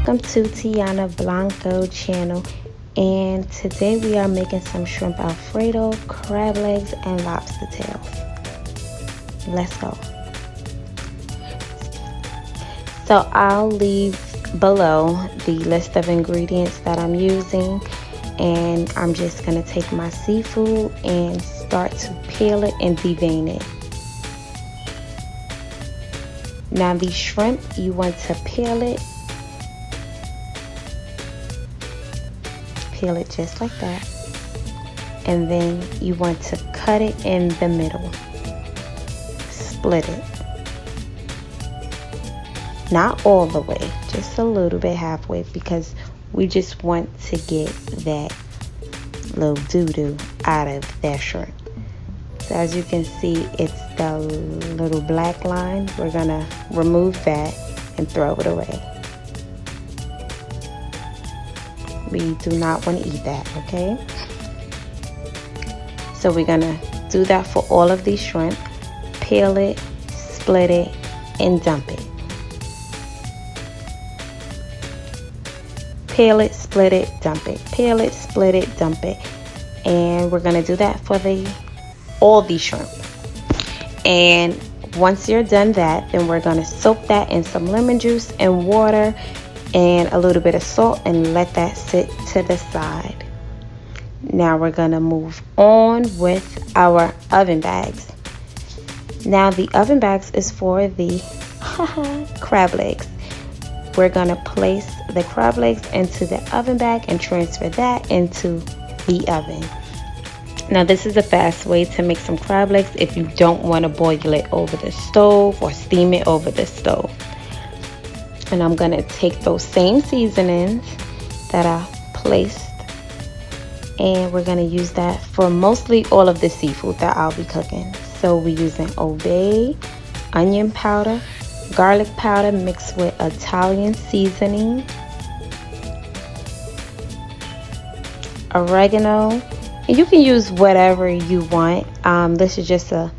Welcome to Tianna Blancoo channel, and today we are making some shrimp Alfredo, crab legs, and lobster tails. Let's go. So I'll leave below the list of ingredients that I'm using, and I'm just going to take my seafood and start to peel it and devein it. Now the shrimp, you want to peel it just like that, and then you want to cut it in the middle, split it, not all the way, just a little bit, halfway, because we just want to get that little doo-doo out of that shrimp. So as you can see, it's the little black line. We're gonna remove that and throw it away. We do not want to eat that, okay? So we're gonna do that for all of these shrimp. Peel it, split it, and dump it. Peel it, split it, dump it. Peel it, split it, dump it. And we're gonna do that for all these shrimp. And once you're done that, then we're gonna soak that in some lemon juice and water and a little bit of salt and let that sit to the side. Now we're gonna move on with our oven bags. Now the oven bags is for the crab legs. We're gonna place the crab legs into the oven bag and transfer that into the oven. Now this is a fast way to make some crab legs if you don't want to boil it over the stove or steam it over the stove. And I'm going to take those same seasonings that I placed, and we're going to use that for mostly all of the seafood that I'll be cooking. So we're using Obay, onion powder, garlic powder mixed with Italian seasoning, oregano, and you can use whatever you want. This is just a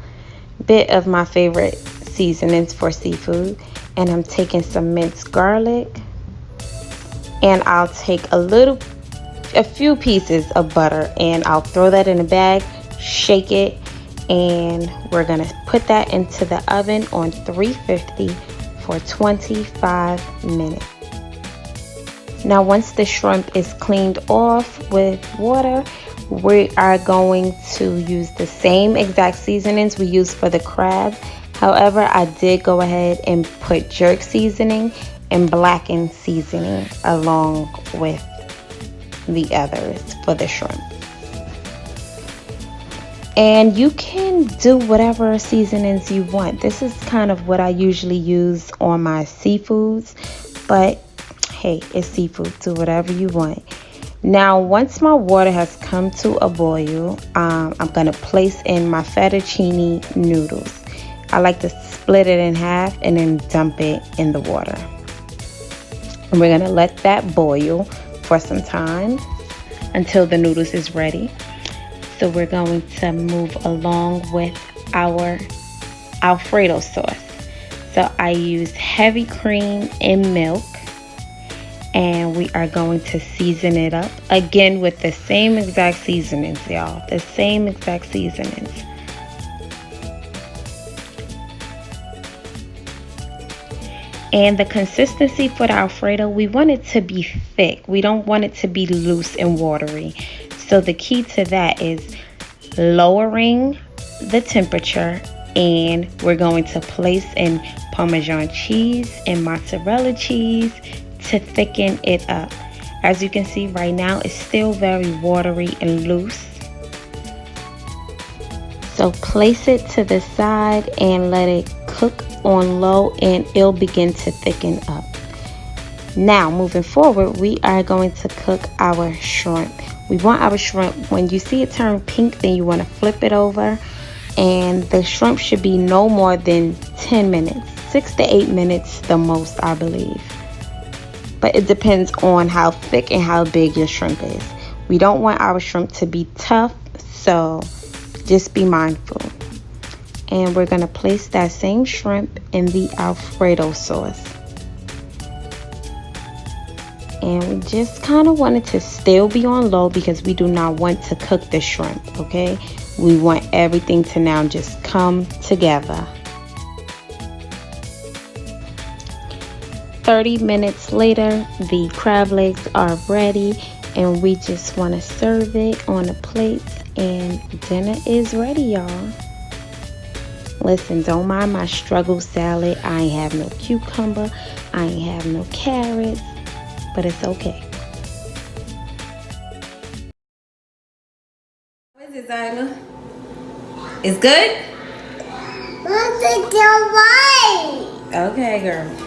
bit of my favorite seasonings for seafood. And I'm taking some minced garlic, and I'll take a few pieces of butter, and I'll throw that in a bag, shake it, and we're gonna put that into the oven on 350 for 25 minutes. Now once the shrimp is cleaned off with water, we are going to use the same exact seasonings we used for the crab. However, I did go ahead and put jerk seasoning and blackened seasoning along with the others for the shrimp. And you can do whatever seasonings you want. This is kind of what I usually use on my seafoods, but hey, it's seafood, do whatever you want. Now, once my water has come to a boil, I'm gonna place in my fettuccine noodles. I like to split it in half and then dump it in the water. And we're gonna let that boil for some time until the noodles is ready. So we're going to move along with our Alfredo sauce. So I use heavy cream and milk, and we are going to season it up again with the same exact seasonings, y'all. The same exact seasonings. And the consistency for the Alfredo, we want it to be thick. We don't want it to be loose and watery. So the key to that is lowering the temperature, and we're going to place in Parmesan cheese and Mozzarella cheese to thicken it up. As you can see right now, it's still very watery and loose. So place it to the side and let it cook on low, and it'll begin to thicken up. Now moving forward, we are going to cook our shrimp. We want our shrimp, when you see it turn pink, then you want to flip it over, and the shrimp should be no more than 10 minutes, 6 to 8 minutes the most, I believe. But it depends on how thick and how big your shrimp is. We don't want our shrimp to be tough, so just be mindful. And we're going to place that same shrimp in the Alfredo sauce. And we just kind of wanted to still be on low because we do not want to cook the shrimp, okay? We want everything to now just come together. 30 minutes later, the crab legs are ready, and we just want to serve it on a plate, and dinner is ready, y'all. Listen, don't mind my struggle salad. I ain't have no cucumber, I ain't have no carrots, but it's okay. What is it, Zyla? It's good? Okay, girl.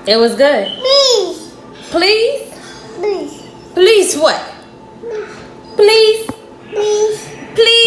It was good. Please. Please? Please. Please what? Please? Please. Please?